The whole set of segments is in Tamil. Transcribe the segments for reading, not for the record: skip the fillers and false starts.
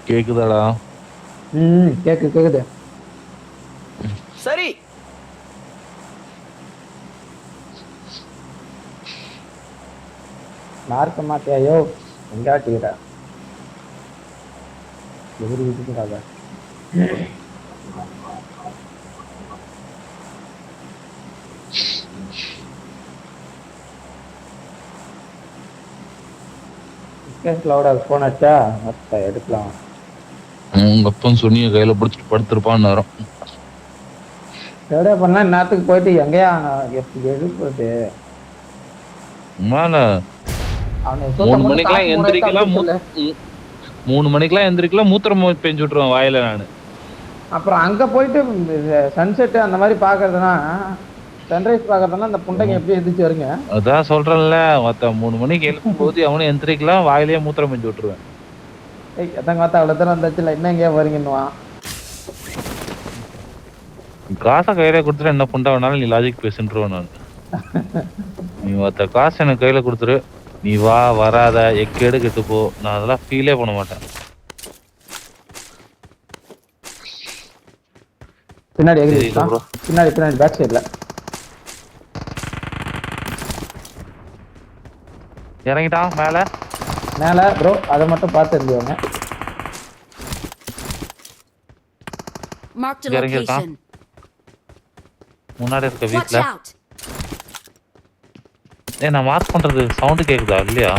கேக்குதாடா? கேக்குது. சரி. மார்க்க மாத்தியாயோ எங்காட்டிக்கிற எதிரி விட்டுக்காத. கிளவுட் அது போன் அடிச்சா எடுக்கலாம். உங்க அப்பன் சொன்னிய கையில பிடிச்சிட்டு படுத்திருப்பான்னு வரும். எவ்வளோ பண்ணா நேரத்துக்கு போயிட்டு எங்கேயா எப்படி எழுப்புறது? 3 மணிக்கெல்லாம் எந்திரிக்கலாம். 3 மணிக்கெல்லாம் எந்திரிக்கலாம். மூத்திரம் பெஞ்சு விட்டுருவேன் வாயில நானு. அப்புறம் அங்க போயிட்டு சன்செட் அந்த மாதிரி பாக்குறதுனா சன்ரைஸ் பாக்குறதுனா அந்த புண்டைங்க எப்படி எந்திரிச்சு வருங்க? அதான் சொல்றேன்ல, மொத்த 3 மணிக்கு எழுப்பும் போது அவனும் எந்திரிக்கலாம், வாயிலேயே மூத்திரம் பெஞ்சு விட்டுருவேன். எத்தங்க பார்த்தா அவ்வளவு தூரம் வந்தாச்சுல, என்ன எங்கேயா வரீங்கன்னுவான். காசை கையில கொடுத்துட்டு என்ன புண்டை வேணாலும் நீ லாஜிக் பேசுன்றுவேன் நான். நீ மொத்த காசு எனக்கு கையில கொடுத்துரு, நீ வா வராத எக்கேடு கெட்டு போ, நான் அதெல்லாம் ஃபீலே பண்ண மாட்டேன். பின்னாடி பின்னாடி பேக் சைட்ல இறங்கிட்டான் மேல ப்ரோ, அதை மட்டும் பார்த்து இருந்தவங்க. இறங்கிருக்கான் முன்னாடி இருக்க வீட்டுல. நான் மார்க் பண்றது சவுண்ட் கேக்குதா இல்லையா?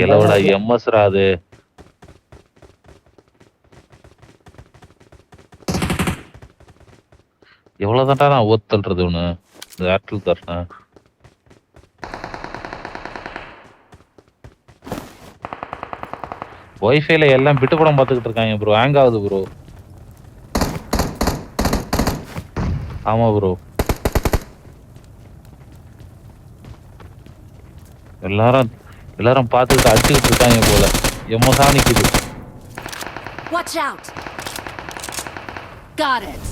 இலவடா எம்எஸ் ராது. எவ்வளவுதான்டா நான் ஓத்தல்றது ஒண்ணு ஏர்டெல் தரேன். வைஃபைல எல்லாம் பிட்டு படம் பார்த்துக்கிட்டு இருக்காங்க ப்ரோ. ஹேங் ஆகுது ப்ரோ. ஆமா ப்ரோ, எல்லாரும் பார்த்துக்கிட்டு அடிச்சுக்கிட்டு இருக்காங்க போல. எம்மசா நிக்குது. Watch out. Got it.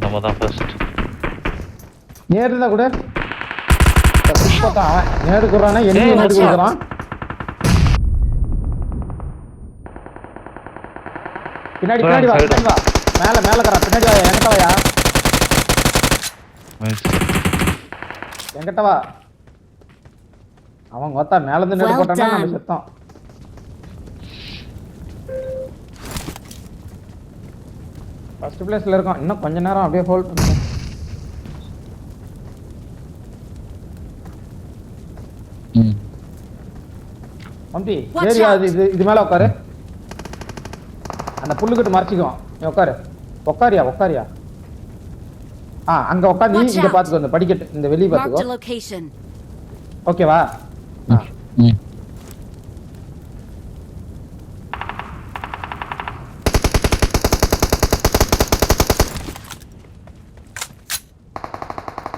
நம்ம தான் ஃபர்ஸ்ட். நேர்ல கூட புஷ்பத்தான் நேரு குறானே என்ன நேரு குறான். பின்னாடி வா மேல கறா. பின்னாடி வா, என்கிட்ட வா. அவன் கொத்தா மேல இருந்து நேரு போட்டானா நம்ம செத்தோம். ஃபர்ஸ்ட் பிளேஸ்ல இருக்கோம். இன்னும் கொஞ்ச நேரம் அப்படியே ஹோல்ட் பண்ணுங்க. மம்பி ஏரியா இது மேல உட்காரு. அந்த புல்லுக்கிட்டு மறைச்சிக்குவோம். நீ உட்காரியா. அங்க உட்காந்து இங்க பாத்துக்கோ. இந்த படிக்கட்டு இந்த வெளிய பாத்துக்கோ. ஓகேவா?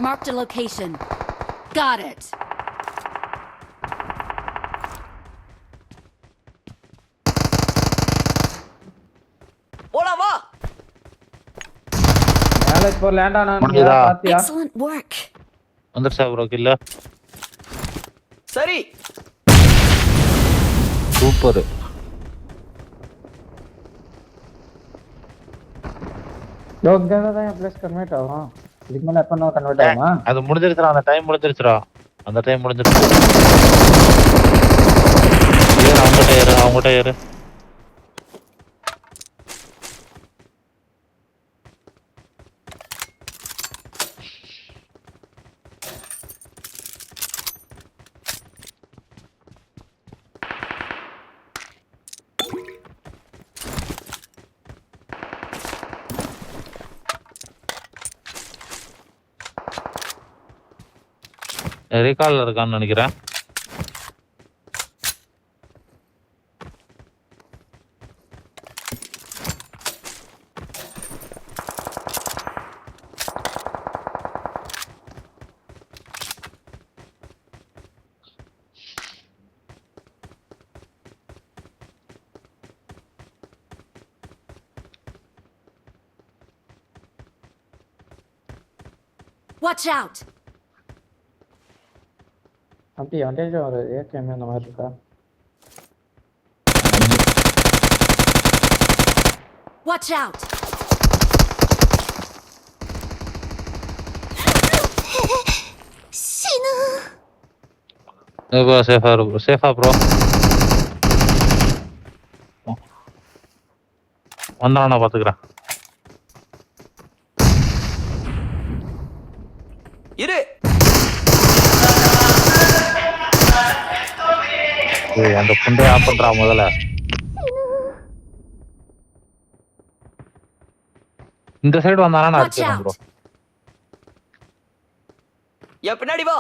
Marked a location. Got it. போடா வா. மேல இப்போ லேண்ட் ஆனா பாத்தியா? Excellent work. வந்துருச்சா ப்ரோ கில்ல? சரி. சூப்பர். யோகதான் ப்ளஸ் கன்வெர்ட் ஆகும். இதுக்கு மேல எப்ப கன்வெர்ட் ஆகுமா? அது முடிஞ்சிருச்சுடா. அந்த டைம் முடிஞ்சிருச்சுடா. அவங்ககிட்ட ஏறு. ரீகால்ல இருக்கான்னு நினைக்கிறேன். Watch out! அப்படி வண்டியில ஒரு ஏகேஎம் அந்த மாதிரி இருக்கா? Watch out! ப்ரோ சேஃபா ப்ரோ. வந்தா நான் பாத்துக்கிறேன். இரு. ஏய் அந்த புண்டை ஆஃப் பண்றா முதல்ல. இந்த சைடு வந்தானா நான் Watch அடிச்சேன் ப்ரோ. out! என் பின்னாடி வா.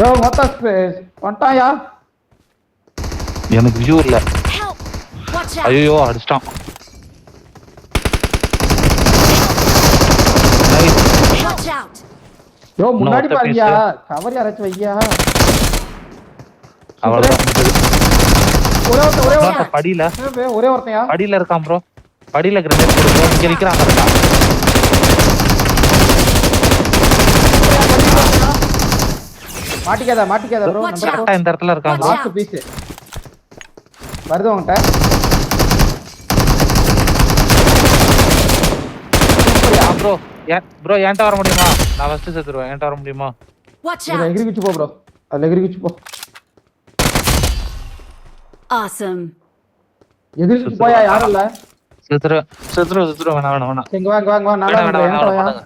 யோ மொத்த ஸ்பேஸ் வந்துட்டாயா? எனக்கு வியூ இல்ல. Help! Watch out! ஐயோ அடிச்சிட்டான். நைஸ். Watch out! யோ முன்னாடி ஒத்த பாருங்கயா, கவர் யாராச்சும் வையா. அவ்வளவுதான். ஒரே இன்னொருத்த ஒருத்தன் படியில ஒரே ஒருத்தையா? படியில இருக்கான் ப்ரோ. படியில கிரனேட் போடுறோம். இங்க நிக்கிறாங்க இருக்கா. மாட்டிக்காத ப்ரோ. Watch நம்பர் கரெக்டா இந்த இடத்துல இருக்கான் ப்ரோ. Watch லாஸ்ட் பீஸ் வருது உன்கிட்ட. ப்ரோ ப்ரோ என்கிட்ட வர முடியுமா? நான் ஃபர்ஸ்ட் செத்துருவேன். என்கிட்ட வர முடியுமா? Watch இதுல out! எகிரி குச்சி போ ப்ரோ. அதுல எகிரி குச்சி போ. Awesome! எகிரி குச்சி போயா, யாரும் இல்ல. செத்துரு வேணாம். இங்க வாங்க நல்லா வேணாம், என்கிட்ட வாயா. வேணாம்.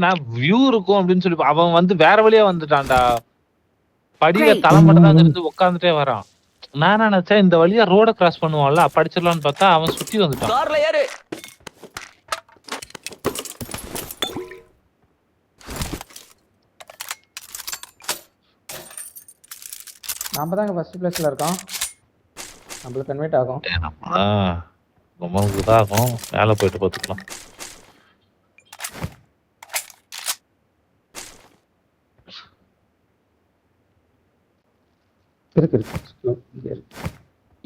நான் வியூ இருக்கும் அப்படின்னு சொல்லி அவன் வந்து வேற வழியா வந்துட்டான்டா. படியில Great. தலை மட்டும் தான் இருந்து உட்காந்துட்டே வரான். நான் நினைச்சேன் இந்த வழியா ரோட கிராஸ் பண்ணுவான்ல படிச்சிடலாம்னு பார்த்தா அவன் சுத்தி வந்துட்டான். கார்ல ஏறு. நாம தாங்க ஃபர்ஸ்ட் பிளேஸ்ல இருக்கோம். நம்மளுக்கு கன்வெர்ட் ஆகும். ரொம்ப இதாகும். மேல போயிட்டு பார்த்துக்கலாம். இருக்கு.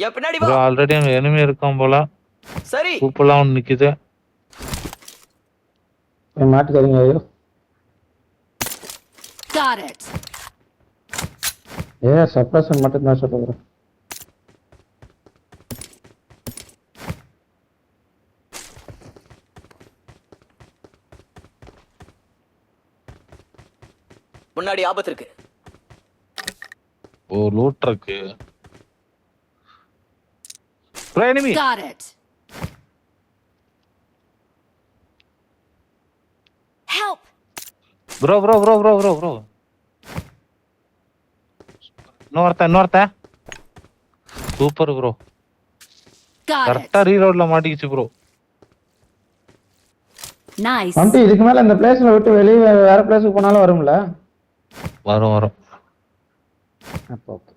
என் பின்னாடி ப்ரோ வா. ஆல்ரெடி அங்க எனிமி இருக்கான் போல. சரி. கூப்பெல்லாம் ஒன்று நிக்குது. மாட்டிக்காதீங்க ஐயோ. Got it! சப்ரஷன் மட்டும் தான் சொல்லுறேன். முன்னாடி ஆபத்து இருக்கு. Oh loot truck. Bro enemy. Got it! Help! Bro இன்னொருத்த சூப்பர் ப்ரோ. Got it! கரெக்டா ரீலோட்ல மாட்டிக்கிச்சு ப்ரோ. Nice! வந்து இதுக்கு மேல இந்த பிளேஸ்ல விட்டு வெளியே வேற பிளேஸ்க்கு போனாலும் வரும்ல? வரும். அப்போ ஓகே.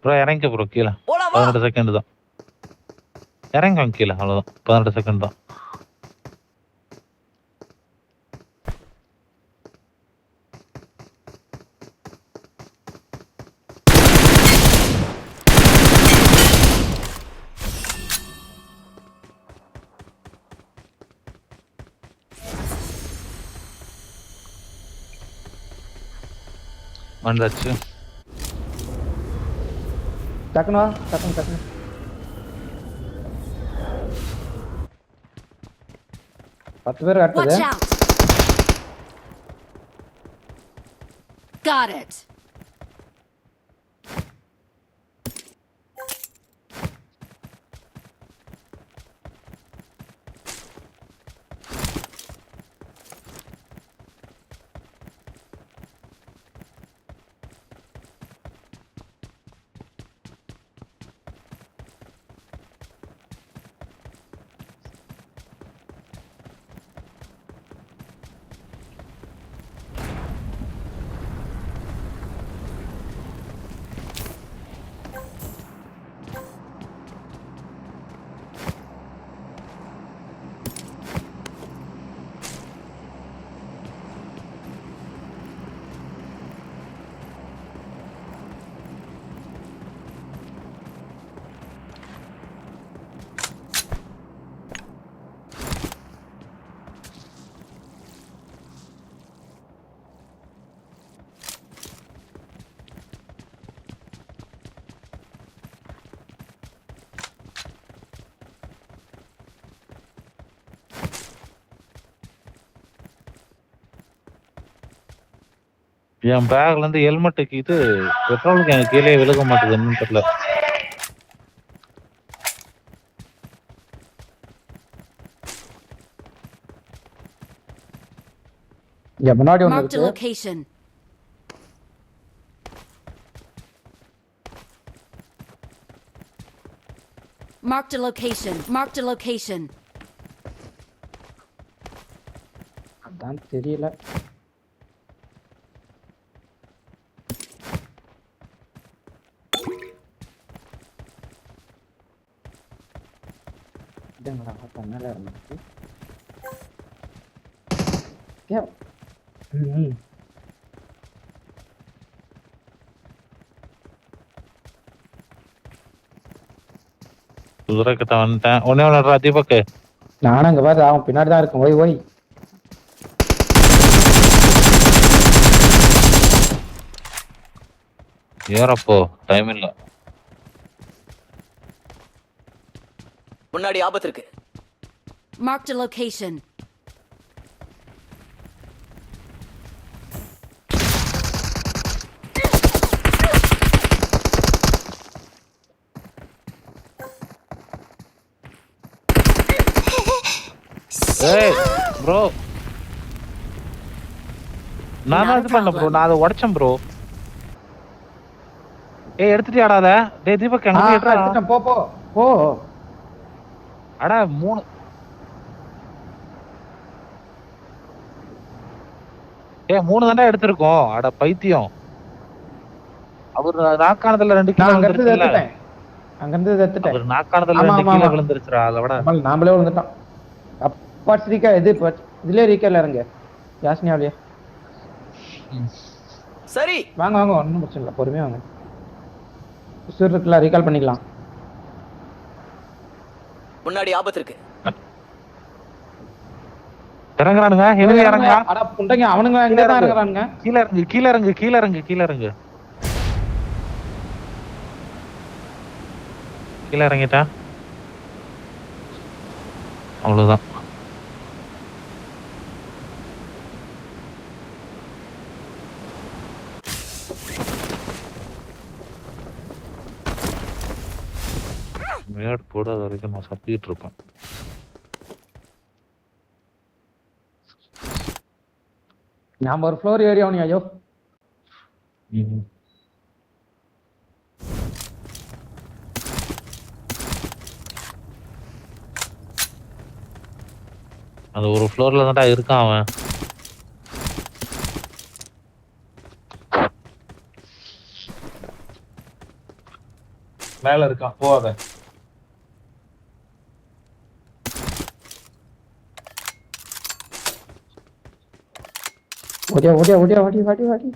ப்ரோ இறங்க ப்ரோ கீழே. போலாம் வா. 18 செகண்ட் தான். இறங்க கீழே அவ்வளவுதான். 18 செகண்ட் தான். வந்தாச்சு. டக்குனு வா, டக்குனு. பத்து பேர் கட்டுது. Watch out! Got it! என் பேக்ல இருந்து ஹெல்மெட்டுக்கு இது பெட்ரோலுக்கு எனக்கு கீழே விழுக மாட்டேங்குதுன்னு தெரியல. இங்க முன்னாடி ஒண்ணு Marked a இருக்கு. location. Marked a location. Marked a location. அதான் தெரியல. இதங்கடா பண்ணல இருக்கு. கே. ம். குதிரை கிட்ட வந்துட்டேன். ஒன்னே ஒன்றா தீபக்கு. நானும் அங்க பாரு அவன் பின்னாடி தான் இருக்கேன். ஓய் ஓய். ஏறப்போ டைம் இல்ல. முன்னாடி ஆபத்து இருக்கு. Marked a location. ஏய் ப்ரோ, நான் இது பண்ணல ப்ரோ, நான் அதை உடைச்சேன் ப்ரோ. ஏய் எடுத்துட்டியாடா அத? டேய் தீபக் எங்க போய் எடுறா? எடுத்துட்டேன். போ போ போ. அட 3 3 தாண்டா எடுத்திருக்கோம். அட பைத்தியம். அவர் நாக்கானதுல 2 கிலோ நான் அங்க இருந்து விழுந்துருச்சுல. எடுத்துட்டேன். அங்க இருந்து எடுத்துட்டேன். அவர் நாக்கானதுல ஆமா, 2 ஆமா, கிலோ ஆமா. விழுந்துருச்சுடா. அத விட நாமளே வந்துட்டோம். அப்பாட் ஸ்ரீகா இது இதுலயே ரீக்கல்ல இருங்க. யாஸ்னியாவிலே. சரி வாங்க வாங்க ஒன்றும் பிரச்சனை இல்லை. பொறுமையா வாங்க. உசுர் இருக்குல்ல ரீகால் பண்ணிக்கலாம். முன்னாடி ஆபத்து இருக்கு. இறங்குறானுங்க. இவங்க இறங்குறா. அட புண்டைங்க அவனுங்க எங்க தான் இறங்குறானுங்க. கீழ இறங்கு கீழ இறங்கு கீழ இறங்கு கீழ இறங்கு. கீழ இறங்கிட்டா அவ்வளவுதான். மேட் போடாத வரைக்கும் நான் சப்பிட்டு இருப்பேன். நாம ஒரு ஃப்ளோர் ஏறி அவனி ஐயோ. அந்த ஒரு ஃப்ளோர்ல தான்டா இருக்கான் அவன். மேல இருக்கான். போவாத. ஓடியா ஓடியா ஓடியா வாடி வாடி வாடி.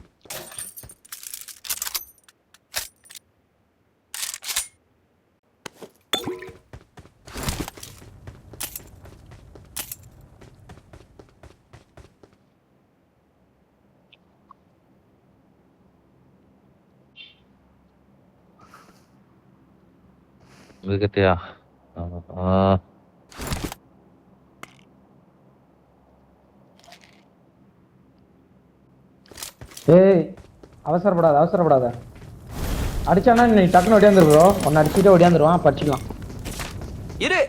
இதுகிட்டயா? ஏய் அவசரப்படாத அவசரப்படாத. அடிச்சானா நீ டக்குன்னு ஓடியாந்துரு ப்ரோ. ஒன்னு அடிச்சுட்டு ஓடியாந்துருவான். படிச்சுக்கலாம். இரு.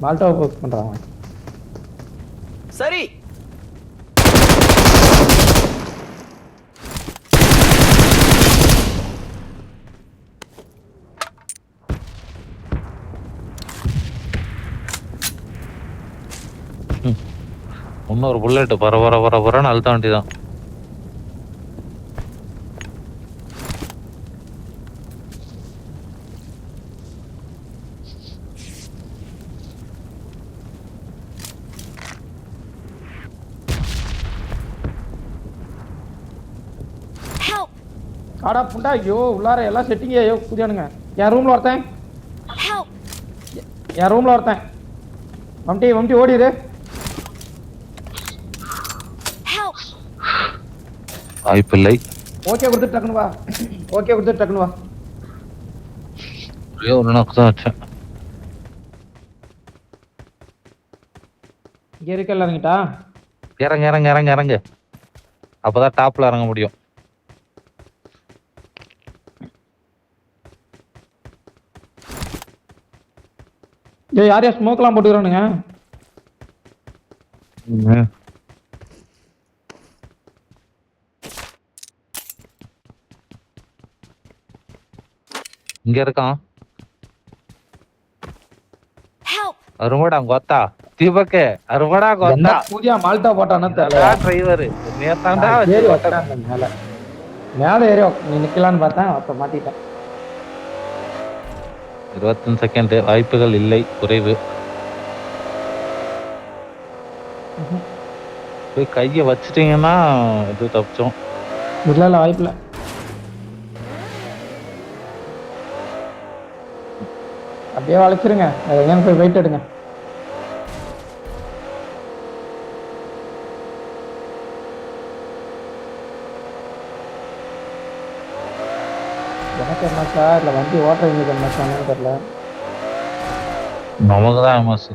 மால்டோவை போஸ்ட் பண்றான் அவன். சரி இன்னொரு புல்லட் வர வர வர வரன்னு அழுத்த வேண்டியதான். Help! ஆடா புண்டா. ஐயோ உள்ளார எல்லாம் செட்டிங். ஐயோ புரியானுங்க. என் ரூம்ல ஒருத்தன். Help! என் ரூம்ல ஒருத்தன். வம்டி வம்டி ஓடிடு. Help! வாய்ப்பில்லை. ஓகே கொடுத்துட்டு டக்குனு வா. ஓகே கொடுத்துட்டு டக்குனு வா. ஒரே ஒரு நாக்கு தான் வச்சேன். இங்க இருக்கல இறங்கிட்டா. இறங்க இறங்க இறங்க இறங்க. அப்பதான் டாப்ல இறங்க முடியும். டேய் யாரையா ஸ்மோக்லாம் போட்டுக்கிறானுங்க? இங்க இருக்கான். Help! அருமடா கொத்தா தீபக்கே, அருமடா என்ன கொத்தா புதியா மால்டா போட்டானோ தெரியல. டிரைவர் நேத்தாண்டா ஏறி உட்கார்ந்த மேல ஏறி நீ நிக்கலான்னு பார்த்தேன், அப்ப மாட்டிட்டேன். 25 செகண்ட், வாய்ப்புகள் இல்லை, குறைவு. போய் கைய வச்சிட்டீங்கன்னா இது தப்பிச்சோம். இல்ல வாய்ப்பில்ல. அப்படியே வளைச்சிருங்க, எங்கன்னு போய் வெயிட் எடுங்க. எனக்கு என்னாச்சா இல்ல வண்டி ஓட்டுறவங்களுக்கு என்னாச்சான்னு தெரியல. நமக்குதான் எம்எஸ்.